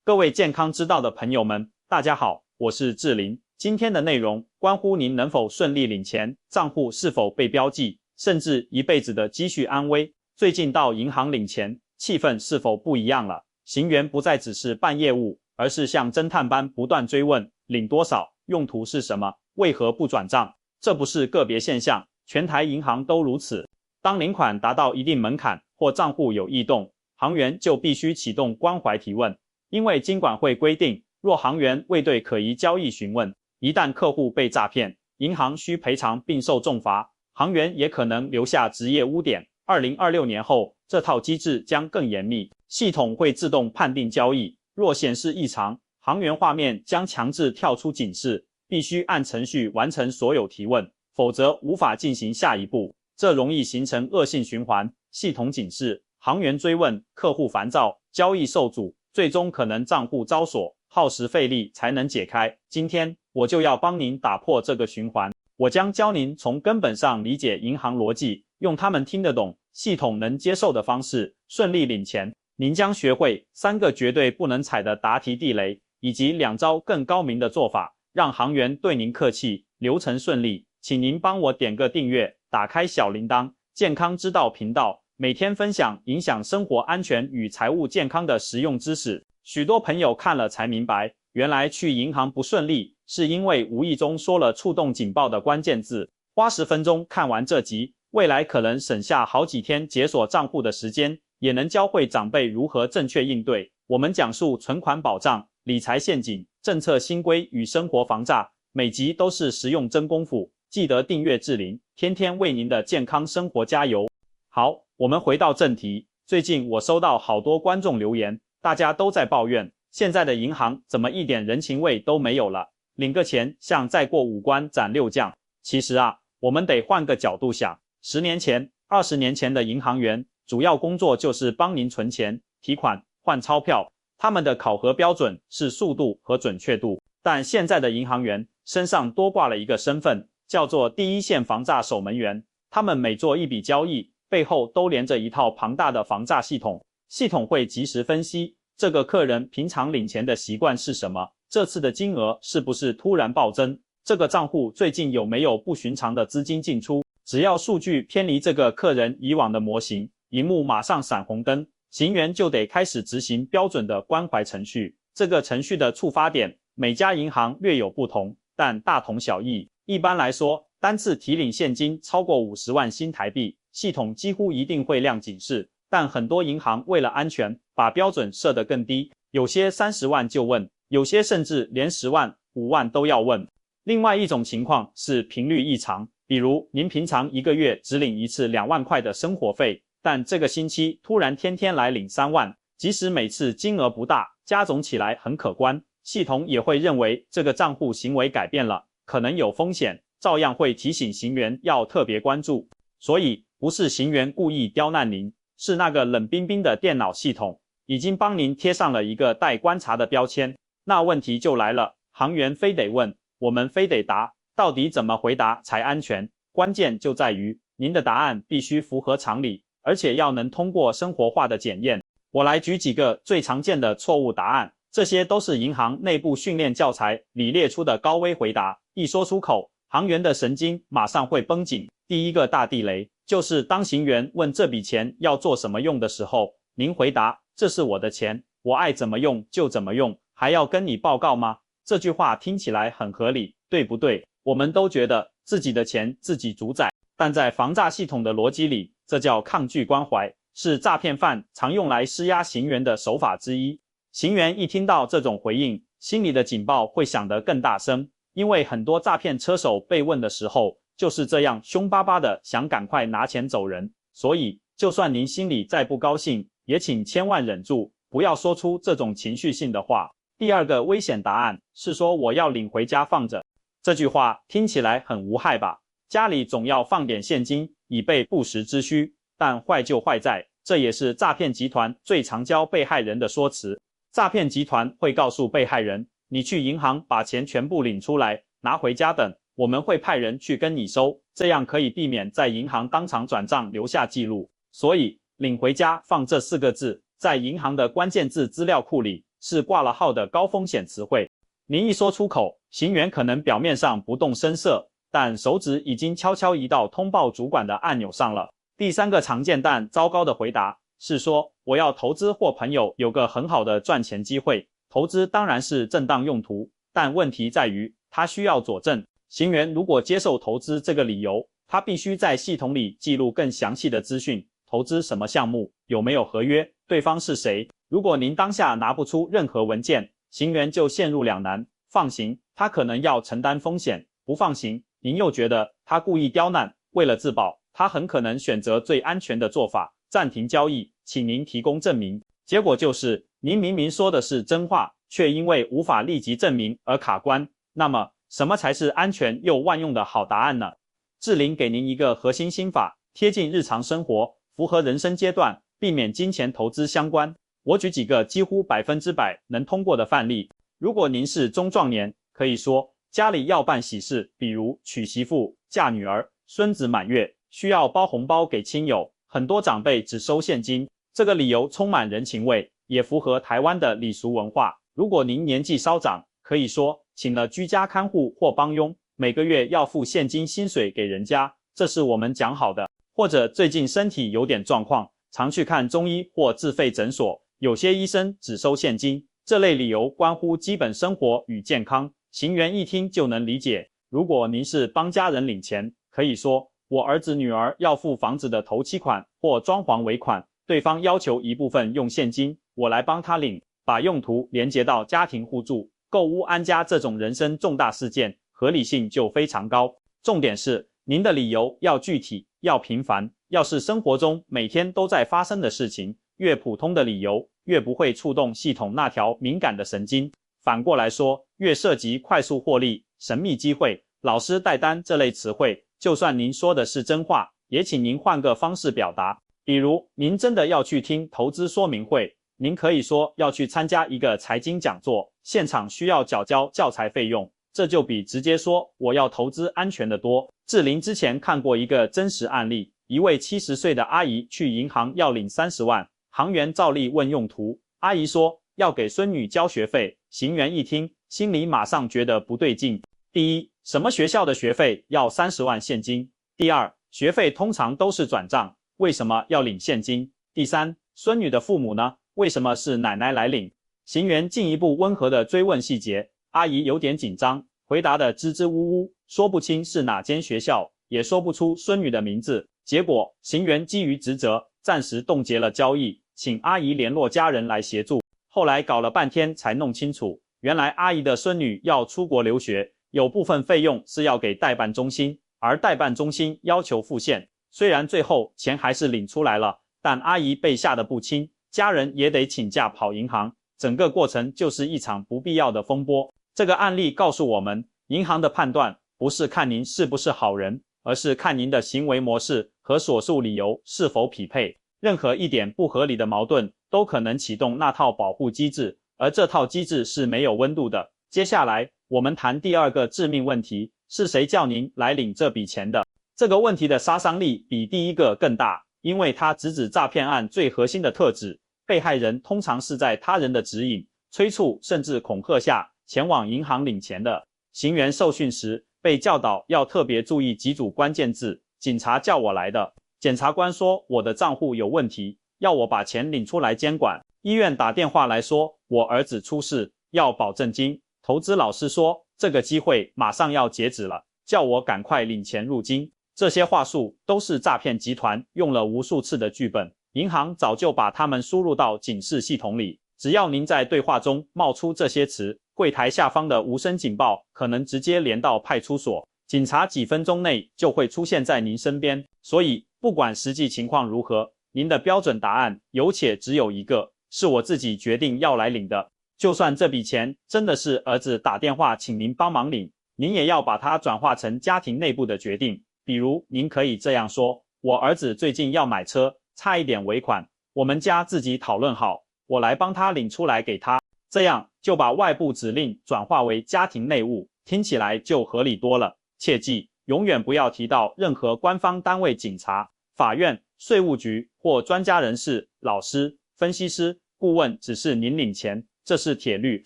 各位健康之道的朋友们，大家好，我是志霖。今天的内容关乎您能否顺利领钱，账户是否被标记，甚至一辈子的积蓄安危。最近到银行领钱，气氛是否不一样了？行员不再只是办业务，而是像侦探般不断追问：领多少？用途是什么？为何不转账？这不是个别现象，全台银行都如此。当领款达到一定门槛或账户有异动，行员就必须启动关怀提问。因为金管会规定，若行员未对可疑交易询问，一旦客户被诈骗，银行需赔偿并受重罚，行员也可能留下职业污点。2026年后，这套机制将更严密，系统会自动判定交易，若显示异常，行员画面将强制跳出警示，必须按程序完成所有提问，否则无法进行下一步。这容易形成恶性循环，系统警示，行员追问，客户烦躁，交易受阻，最终可能账户遭锁，耗时费力才能解开。今天我就要帮您打破这个循环，我将教您从根本上理解银行逻辑，用他们听得懂、系统能接受的方式顺利领钱。您将学会3个绝对不能踩的答题地雷，以及2招更高明的做法，让行员对您客气，流程顺利。请您帮我点个订阅，打开小铃铛，健康之道频道每天分享影响生活安全与财务健康的实用知识。许多朋友看了才明白，原来去银行不顺利，是因为无意中说了触动警报的关键字。花10分钟看完这集，未来可能省下好几天解锁账户的时间，也能教会长辈如何正确应对。我们讲述存款保障、理财陷阱、政策新规与生活防诈，每集都是实用真功夫。记得订阅志霖，天天为您的健康生活加油。好，我们回到正题。最近我收到好多观众留言，大家都在抱怨，现在的银行怎么一点人情味都没有了，领个钱像再过5关斩6将。其实啊，我们得换个角度想，10年前、20年前的银行员，主要工作就是帮您存钱、提款、换钞票，他们的考核标准是速度和准确度。但现在的银行员身上多挂了一个身份，叫做第一线防诈守门员。他们每做一笔交易，背后都连着一套庞大的防诈系统，系统会及时分析这个客人平常领钱的习惯是什么，这次的金额是不是突然暴增，这个账户最近有没有不寻常的资金进出。只要数据偏离这个客人以往的模型，荧幕马上闪红灯，行员就得开始执行标准的关怀程序。这个程序的触发点，每家银行略有不同，但大同小异。一般来说，单次提领现金超过50万新台币，系统几乎一定会亮警示，但很多银行为了安全，把标准设得更低，有些30万就问，有些甚至连10万、5万都要问。另外一种情况是频率异常，比如您平常1个月只领一次2万块的生活费，但这个星期突然天天来领3万，即使每次金额不大，加总起来很可观，系统也会认为这个账户行为改变了，可能有风险，照样会提醒行员要特别关注。所以不是行员故意刁难您，是那个冷冰冰的电脑系统已经帮您贴上了一个待观察的标签。那问题就来了，行员非得问，我们非得答，到底怎么回答才安全？关键就在于您的答案必须符合常理，而且要能通过生活化的检验。我来举几个最常见的错误答案，这些都是银行内部训练教材里列出的高危回答，一说出口，行员的神经马上会绷紧。第一个大地雷，就是当行员问这笔钱要做什么用的时候，您回答，这是我的钱，我爱怎么用就怎么用，还要跟你报告吗？这句话听起来很合理，对不对？我们都觉得自己的钱自己主宰，但在防诈系统的逻辑里，这叫抗拒关怀，是诈骗犯常用来施压行员的手法之一。行员一听到这种回应，心里的警报会响得更大声，因为很多诈骗车手被问的时候就是这样凶巴巴的想赶快拿钱走人。所以就算您心里再不高兴，也请千万忍住，不要说出这种情绪性的话。第二个危险答案是说我要领回家放着，这句话听起来很无害吧？家里总要放点现金以备不时之需，但坏就坏在，这也是诈骗集团最常教被害人的说辞。诈骗集团会告诉被害人，你去银行把钱全部领出来，拿回家等，我们会派人去跟你收，这样可以避免在银行当场转账留下记录。所以领回家放这4个字，在银行的关键字资料库里是挂了号的高风险词汇。您一说出口，行员可能表面上不动声色，但手指已经悄悄移到通报主管的按钮上了。第三个常见但糟糕的回答是说，我要投资或朋友有个很好的赚钱机会。投资当然是正当用途，但问题在于它需要佐证。行员如果接受投资这个理由，他必须在系统里记录更详细的资讯，投资什么项目，有没有合约，对方是谁。如果您当下拿不出任何文件，行员就陷入两难，放行，他可能要承担风险；不放行，您又觉得他故意刁难，为了自保，他很可能选择最安全的做法，暂停交易，请您提供证明。结果就是您明明说的是真话，却因为无法立即证明而卡关。那么什么才是安全又万用的好答案呢？志玲给您一个核心心法，贴近日常生活，符合人生阶段，避免金钱投资相关。我举几个几乎100%能通过的范例。如果您是中壮年，可以说家里要办喜事，比如娶媳妇、嫁女儿、孙子满月，需要包红包给亲友，很多长辈只收现金，这个理由充满人情味，也符合台湾的礼俗文化。如果您年纪稍长，可以说请了居家看护或帮佣，每个月要付现金薪水给人家，这是我们讲好的。或者最近身体有点状况，常去看中医或自费诊所，有些医生只收现金，这类理由关乎基本生活与健康，行员一听就能理解。如果您是帮家人领钱，可以说我儿子女儿要付房子的头期款或装潢尾款，对方要求一部分用现金，我来帮他领，把用途连结到家庭互助、购屋安家这种人生重大事件，合理性就非常高。重点是您的理由要具体，要频繁，要是生活中每天都在发生的事情，越普通的理由越不会触动系统那条敏感的神经。反过来说，越涉及快速获利、神秘机会、老师带单这类词汇，就算您说的是真话，也请您换个方式表达。比如您真的要去听投资说明会，您可以说要去参加一个财经讲座，现场需要缴交教材费用，这就比直接说我要投资安全得多。志玲之前看过一个真实案例，一位70岁的阿姨去银行要领30万，行员照例问用途，阿姨说要给孙女交学费，行员一听，心里马上觉得不对劲。第一，什么学校的学费要30万现金？第二，学费通常都是转账，为什么要领现金？第三，孙女的父母呢？为什么是奶奶来领？行员进一步温和地追问细节，阿姨有点紧张，回答得支支吾吾，说不清是哪间学校，也说不出孙女的名字。结果行员基于职责，暂时冻结了交易，请阿姨联络家人来协助。后来搞了半天才弄清楚，原来阿姨的孙女要出国留学，有部分费用是要给代办中心，而代办中心要求付现。虽然最后钱还是领出来了，但阿姨被吓得不轻，家人也得请假跑银行，整个过程就是一场不必要的风波。这个案例告诉我们，银行的判断不是看您是不是好人，而是看您的行为模式和所述理由是否匹配。任何一点不合理的矛盾都可能启动那套保护机制，而这套机制是没有温度的。接下来我们谈第二个致命问题，是谁叫您来领这笔钱的？这个问题的杀伤力比第一个更大，因为它直指诈骗案最核心的特质。被害人通常是在他人的指引、催促甚至恐吓下前往银行领钱的。行员受训时被教导要特别注意几组关键字，警察叫我来的，检察官说我的账户有问题，要我把钱领出来监管，医院打电话来说我儿子出事，要保证金，投资老师说这个机会马上要截止了，叫我赶快领钱入金。这些话术都是诈骗集团用了无数次的剧本，银行早就把它们输入到警示系统里，只要您在对话中冒出这些词，柜台下方的无声警报可能直接连到派出所，警察几分钟内就会出现在您身边。所以不管实际情况如何，您的标准答案有且只有一个，是我自己决定要来领的。就算这笔钱真的是儿子打电话请您帮忙领，您也要把它转化成家庭内部的决定。比如您可以这样说，我儿子最近要买车，差一点尾款，我们家自己讨论好，我来帮他领出来给他，这样就把外部指令转化为家庭内务，听起来就合理多了。切记，永远不要提到任何官方单位、警察、法院、税务局或专家人士、老师、分析师、顾问，只是您领钱，这是铁律。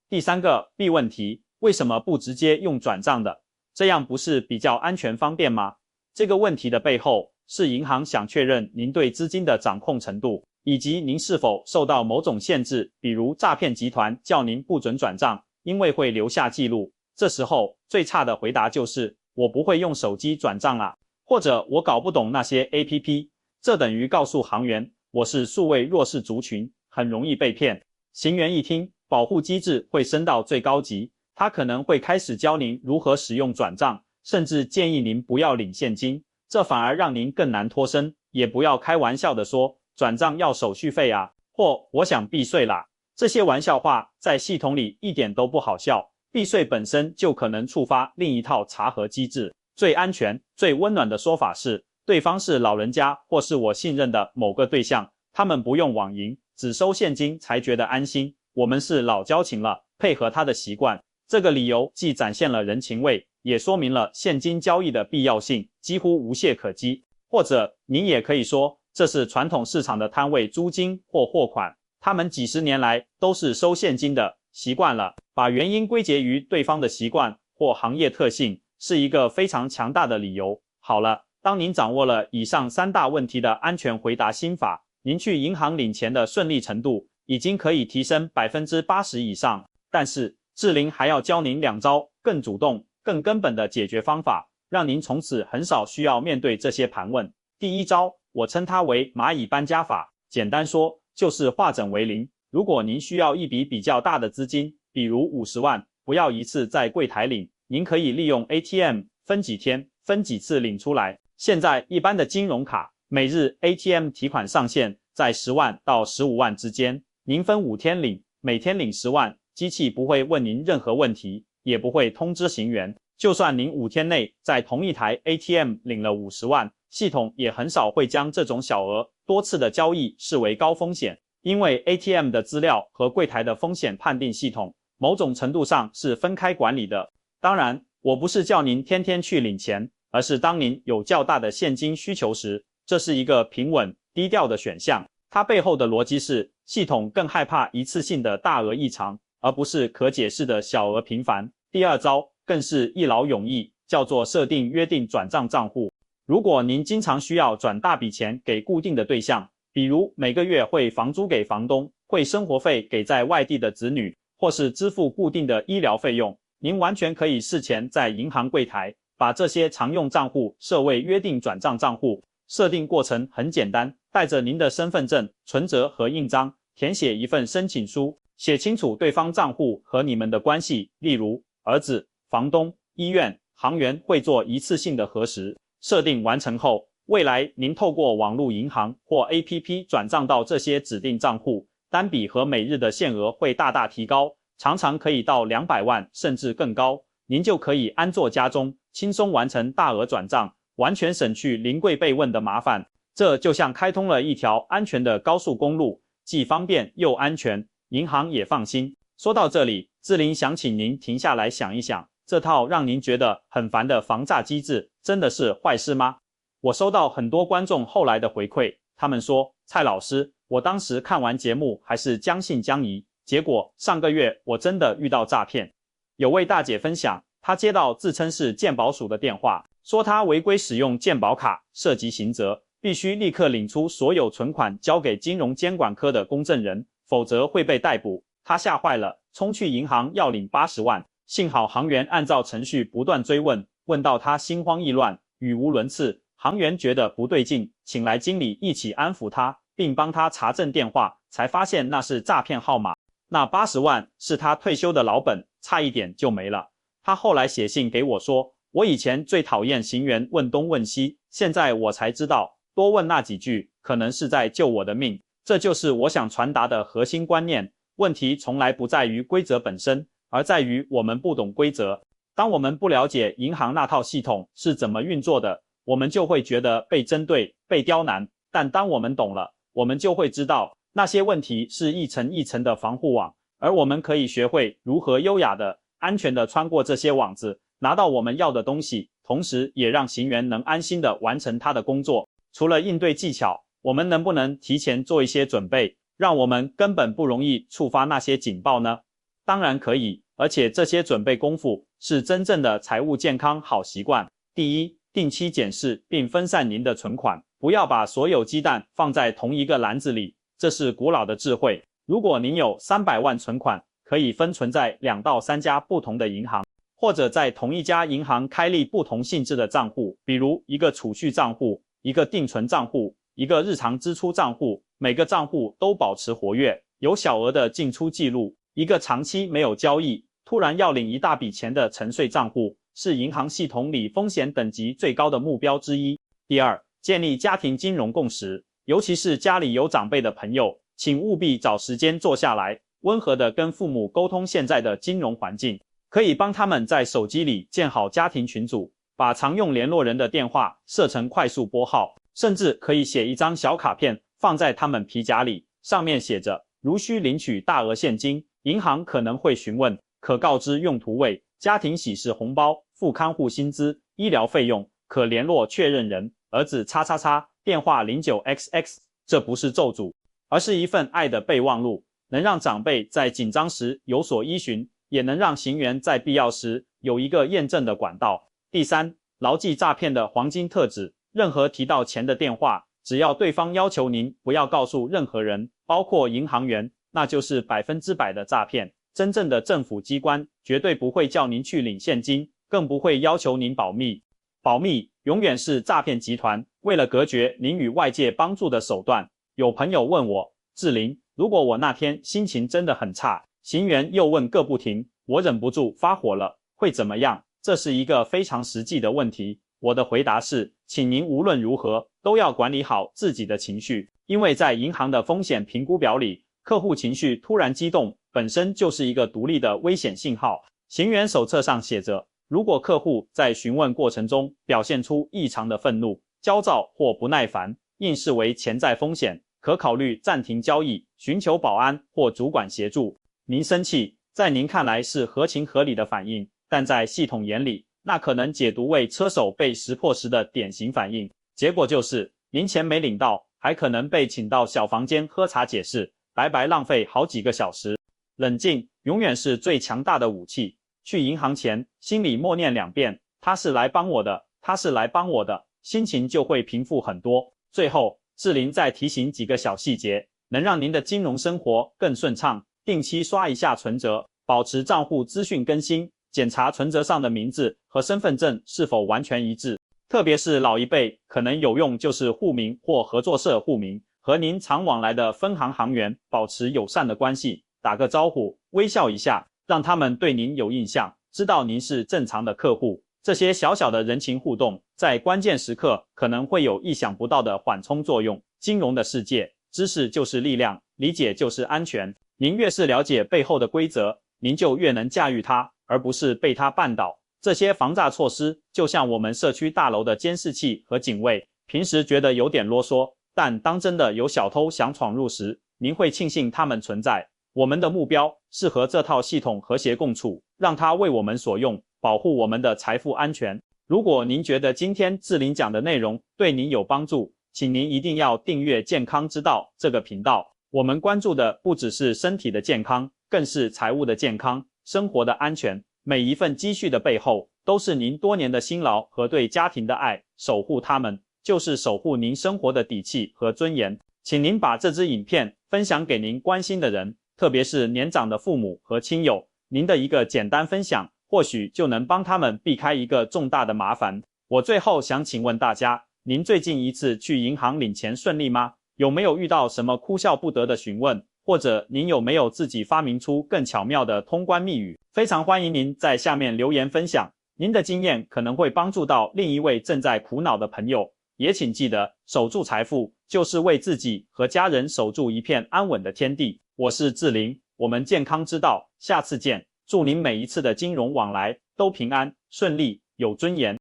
第三个 B 问题，为什么不直接用转账的？这样不是比较安全方便吗？这个问题的背后是银行想确认您对资金的掌控程度，以及您是否受到某种限制，比如诈骗集团叫您不准转账，因为会留下记录。这时候最差的回答就是我不会用手机转账啦，或者我搞不懂那些 APP， 这等于告诉行员我是数位弱势族群，很容易被骗。行员一听，保护机制会升到最高级，他可能会开始教您如何使用转账，甚至建议您不要领现金，这反而让您更难脱身。也不要开玩笑的说转账要手续费啊，或我想避税啦，这些玩笑话在系统里一点都不好笑。避税本身就可能触发另一套查核机制。最安全、最温暖的说法是，对方是老人家或是我信任的某个对象，他们不用网银，只收现金才觉得安心。我们是老交情了，配合他的习惯。这个理由既展现了人情味，也说明了现金交易的必要性，几乎无懈可击。或者您也可以说，这是传统市场的摊位租金或货款，他们几十年来都是收现金的，习惯了。把原因归结于对方的习惯或行业特性，是一个非常强大的理由。好了，当您掌握了以上3大问题的安全回答心法，您去银行领钱的顺利程度已经可以提升 80% 以上。但是志玲还要教您2招更主动、更根本的解决方法，让您从此很少需要面对这些盘问。第一招，我称它为蚂蚁搬家法，简单说就是化整为零。如果您需要一笔比较大的资金，比如50万，不要一次在柜台领，您可以利用 ATM 分几天、分几次领出来。现在一般的金融卡每日 ATM 提款上限在10万到15万之间，您分5天领，每天领10万，机器不会问您任何问题，也不会通知行员。就算您5天内在同一台 ATM 领了50万，系统也很少会将这种小额多次的交易视为高风险，因为 ATM 的资料和柜台的风险判定系统某种程度上是分开管理的。当然，我不是叫您天天去领钱，而是当您有较大的现金需求时，这是一个平稳、低调的选项。它背后的逻辑是，系统更害怕一次性的大额异常，而不是可解释的小额频繁。第二招更是一劳永逸，叫做设定约定转账账户。如果您经常需要转大笔钱给固定的对象，比如每个月汇房租给房东，汇生活费给在外地的子女，或是支付固定的医疗费用，您完全可以事前在银行柜台把这些常用账户设为约定转账账户。设定过程很简单，带着您的身份证、存折和印章，填写一份申请书，写清楚对方账户和你们的关系，例如儿子、房东、医院，行员会做一次性的核实。设定完成后，未来您透过网络银行或 APP 转账到这些指定账户，单笔和每日的限额会大大提高，常常可以到200万甚至更高，您就可以安坐家中，轻松完成大额转账，完全省去临柜被问的麻烦。这就像开通了一条安全的高速公路，既方便又安全，银行也放心。说到这里，志玲想请您停下来想一想，这套让您觉得很烦的防诈机制真的是坏事吗？我收到很多观众后来的回馈，他们说，蔡老师，我当时看完节目还是将信将疑，结果上个月我真的遇到诈骗。有位大姐分享，她接到自称是健保署的电话，说她违规使用健保卡，涉及刑责，必须立刻领出所有存款交给金融监管科的公证人，否则会被逮捕。她吓坏了，冲去银行要领80万，幸好行员按照程序不断追问，问到她心慌意乱，语无伦次。行员觉得不对劲，请来经理一起安抚他，并帮他查证电话，才发现那是诈骗号码。那80万是他退休的老本，差一点就没了。他后来写信给我说，我以前最讨厌行员问东问西，现在我才知道，多问那几句，可能是在救我的命。这就是我想传达的核心观念，问题从来不在于规则本身，而在于我们不懂规则。当我们不了解银行那套系统是怎么运作的，我们就会觉得被针对、被刁难，但当我们懂了，我们就会知道那些问题是一层一层的防护网，而我们可以学会如何优雅的、安全的穿过这些网子，拿到我们要的东西，同时也让行员能安心的完成他的工作。除了应对技巧，我们能不能提前做一些准备，让我们根本不容易触发那些警报呢？当然可以，而且这些准备功夫是真正的财务健康好习惯。第一，定期检视并分散您的存款，不要把所有鸡蛋放在同一个篮子里，这是古老的智慧。如果您有300万存款，可以分存在2到3家不同的银行，或者在同一家银行开立不同性质的账户，比如一个储蓄账户、一个定存账户、一个日常支出账户，每个账户都保持活跃，有小额的进出记录。一个长期没有交易，突然要领一大笔钱的沉睡账户，是银行系统里风险等级最高的目标之一。第二，建立家庭金融共识，尤其是家里有长辈的朋友，请务必找时间坐下来，温和地跟父母沟通现在的金融环境，可以帮他们在手机里建好家庭群组，把常用联络人的电话设成快速拨号，甚至可以写一张小卡片放在他们皮夹里，上面写着如需领取大额现金，银行可能会询问，可告知用途为家庭喜事红包、付看护薪资、医疗费用，可联络确认人儿子叉叉叉，电话 09XX。 这不是咒诅，而是一份爱的备忘录，能让长辈在紧张时有所依循，也能让行员在必要时有一个验证的管道。第三，牢记诈骗的黄金特质，任何提到钱的电话，只要对方要求您不要告诉任何人，包括银行员，那就是100%的诈骗。真正的政府机关绝对不会叫您去领现金，更不会要求您保密。保密永远是诈骗集团为了隔绝您与外界帮助的手段。有朋友问我，志霖，如果我那天心情真的很差，行员又问个不停，我忍不住发火了，会怎么样？这是一个非常实际的问题。我的回答是，请您无论如何都要管理好自己的情绪，因为在银行的风险评估表里，客户情绪突然激动本身就是一个独立的危险信号。行员手册上写着，如果客户在询问过程中表现出异常的愤怒、焦躁或不耐烦，应视为潜在风险，可考虑暂停交易，寻求保安或主管协助。您生气，在您看来是合情合理的反应，但在系统眼里，那可能解读为车手被识破时的典型反应。结果就是您钱没领到，还可能被请到小房间喝茶解释，白白浪费好几个小时。冷静永远是最强大的武器。去银行前，心里默念2遍，他是来帮我的，他是来帮我的，心情就会平复很多。最后，志霖再提醒几个小细节，能让您的金融生活更顺畅。定期刷一下存折，保持账户资讯更新，检查存折上的名字和身份证是否完全一致。特别是老一辈，可能有用就是户名或合作社户名，和您常往来的分行行员保持友善的关系，打个招呼，微笑一下，让他们对您有印象，知道您是正常的客户。这些小小的人情互动，在关键时刻可能会有意想不到的缓冲作用。金融的世界，知识就是力量，理解就是安全。您越是了解背后的规则，您就越能驾驭它，而不是被它绊倒。这些防诈措施就像我们社区大楼的监视器和警卫，平时觉得有点啰嗦，但当真的有小偷想闯入时，您会庆幸它们存在。我们的目标是和这套系统和谐共处，让它为我们所用，保护我们的财富安全。如果您觉得今天志霖讲的内容对您有帮助，请您一定要订阅健康之道这个频道。我们关注的不只是身体的健康，更是财务的健康、生活的安全。每一份积蓄的背后，都是您多年的辛劳和对家庭的爱，守护他们，就是守护您生活的底气和尊严。请您把这支影片分享给您关心的人，特别是年长的父母和亲友。您的一个简单分享，或许就能帮他们避开一个重大的麻烦。我最后想请问大家，您最近一次去银行领钱顺利吗？有没有遇到什么哭笑不得的询问？或者您有没有自己发明出更巧妙的通关密语？非常欢迎您在下面留言分享，您的经验可能会帮助到另一位正在苦恼的朋友。也请记得，守住财富就是为自己和家人守住一片安稳的天地。我是志霖，我们健康之道，下次见。祝您每一次的金融往来都平安顺利，有尊严。